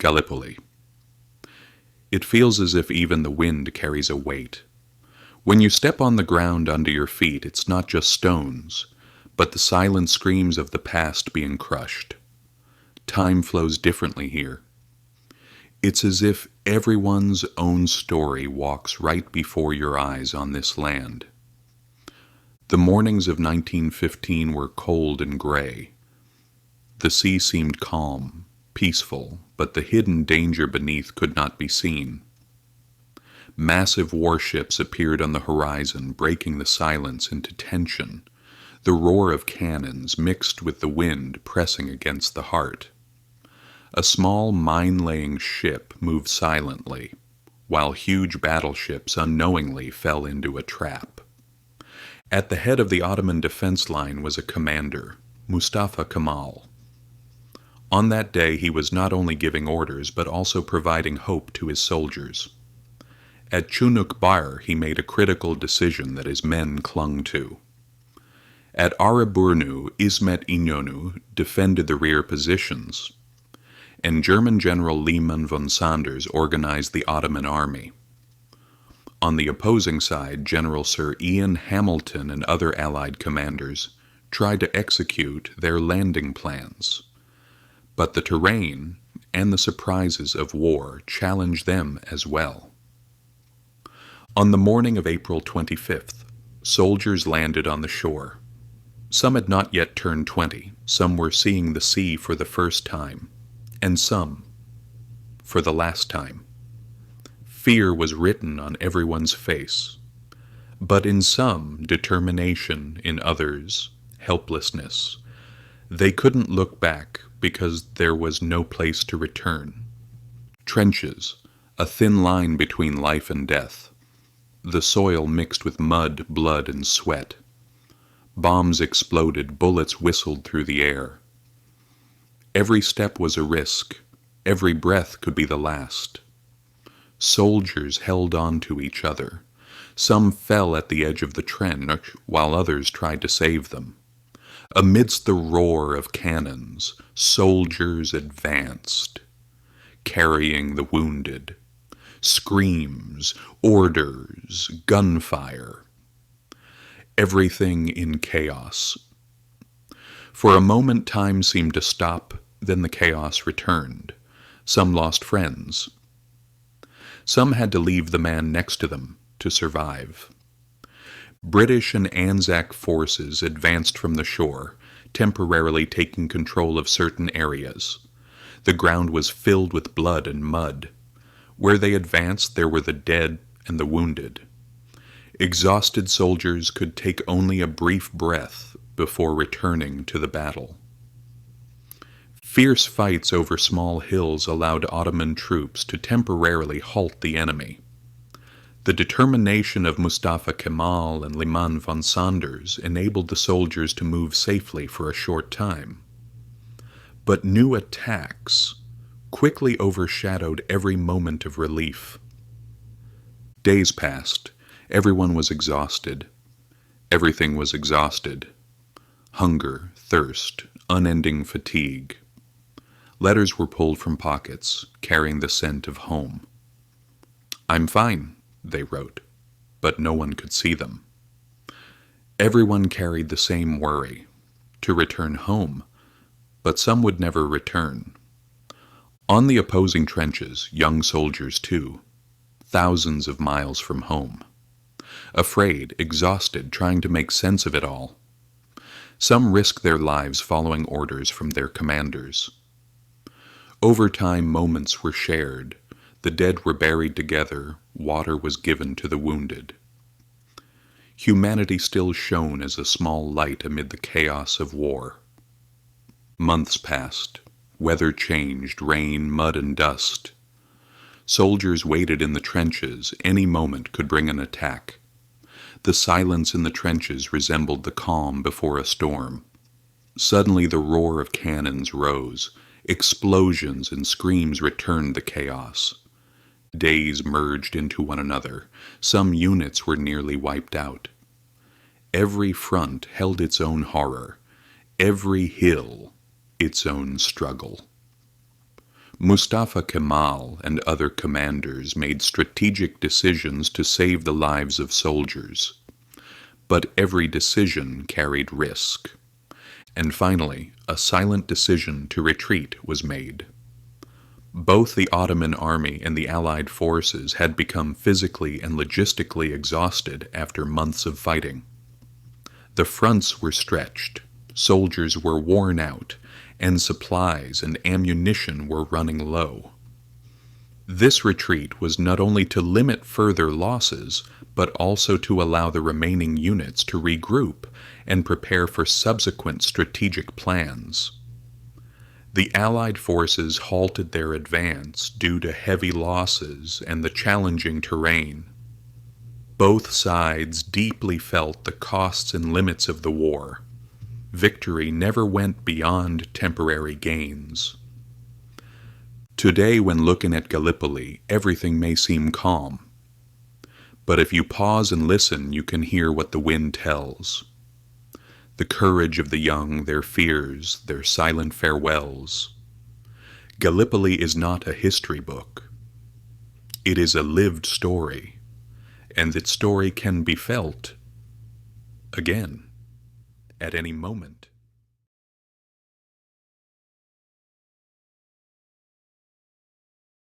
Gallipoli. It feels as if even the wind carries a weight. When you step on the ground under your feet, it's not just stones, but the silent screams of the past being crushed. Time flows differently here. It's as if everyone's own story walks right before your eyes on this land. The mornings of 1915 were cold and gray. The sea seemed calm, peaceful, but the hidden danger beneath could not be seen. Massive warships appeared on the horizon, breaking the silence into tension, the roar of cannons mixed with the wind pressing against the heart. A small mine-laying ship moved silently, while huge battleships unknowingly fell into a trap. At the head of the Ottoman defense line was a commander, Mustafa Kemal. On that day he was not only giving orders but also providing hope to his soldiers. At Chunuk Bair he made a critical decision that his men clung to. At Araburu, Ismet Inonu defended the rear positions, and German General Liman von Sanders organized the Ottoman army. On the opposing side, General Sir Ian Hamilton and other Allied commanders tried to execute their landing plans. But the terrain and the surprises of war challenged them as well. On the morning of April 25th, soldiers landed on the shore. Some had not yet turned 20, some were seeing the sea for the first time, and some for the last time. Fear was written on everyone's face, but in some, determination, in others, helplessness. They couldn't look back because there was no place to return. Trenches, a thin line between life and death. The soil mixed with mud, blood, and sweat. Bombs exploded, bullets whistled through the air. Every step was a risk. Every breath could be the last. Soldiers held on to each other. Some fell at the edge of the trench, while others tried to save them. Amidst the roar of cannons, soldiers advanced, carrying the wounded. Screams, orders, gunfire. Everything in chaos. For a moment time seemed to stop, then the chaos returned. Some lost friends. Some had to leave the man next to them to survive. British and Anzac forces advanced from the shore, temporarily taking control of certain areas. The ground was filled with blood and mud. Where they advanced, there were the dead and the wounded. Exhausted soldiers could take only a brief breath before returning to the battle. Fierce fights over small hills allowed Ottoman troops to temporarily halt the enemy. The determination of Mustafa Kemal and Liman von Sanders enabled the soldiers to move safely for a short time. But new attacks quickly overshadowed every moment of relief. Days passed. Everyone was exhausted. Everything was exhausted. Hunger, thirst, unending fatigue. Letters were pulled from pockets, carrying the scent of home. "I'm fine," they wrote, but no one could see them. Everyone carried the same worry, to return home, but some would never return. On the opposing trenches, young soldiers too, thousands of miles from home. Afraid, exhausted, trying to make sense of it all. Some risked their lives following orders from their commanders. Over time, moments were shared. The dead were buried together, water was given to the wounded. Humanity still shone as a small light amid the chaos of war. Months passed. Weather changed, rain, mud, and dust. Soldiers waited in the trenches. Any moment could bring an attack. The silence in the trenches resembled the calm before a storm. Suddenly the roar of cannons rose. Explosions and screams returned the chaos. Days merged into one another. Some units were nearly wiped out. Every front held its own horror. Every hill its own struggle. Mustafa Kemal and other commanders made strategic decisions to save the lives of soldiers, but every decision carried risk. And finally, a silent decision to retreat was made. Both the Ottoman army and the Allied forces had become physically and logistically exhausted after months of fighting. The fronts were stretched, soldiers were worn out, and supplies and ammunition were running low. This retreat was not only to limit further losses, but also to allow the remaining units to regroup and prepare for subsequent strategic plans. The Allied forces halted their advance due to heavy losses and the challenging terrain. Both sides deeply felt the costs and limits of the war. Victory never went beyond temporary gains. Today, when looking at Gallipoli, everything may seem calm. But if you pause and listen, you can hear what the wind tells. The courage of the young, their fears, their silent farewells. Gallipoli is not a history book. It is a lived story, and its story can be felt again at any moment.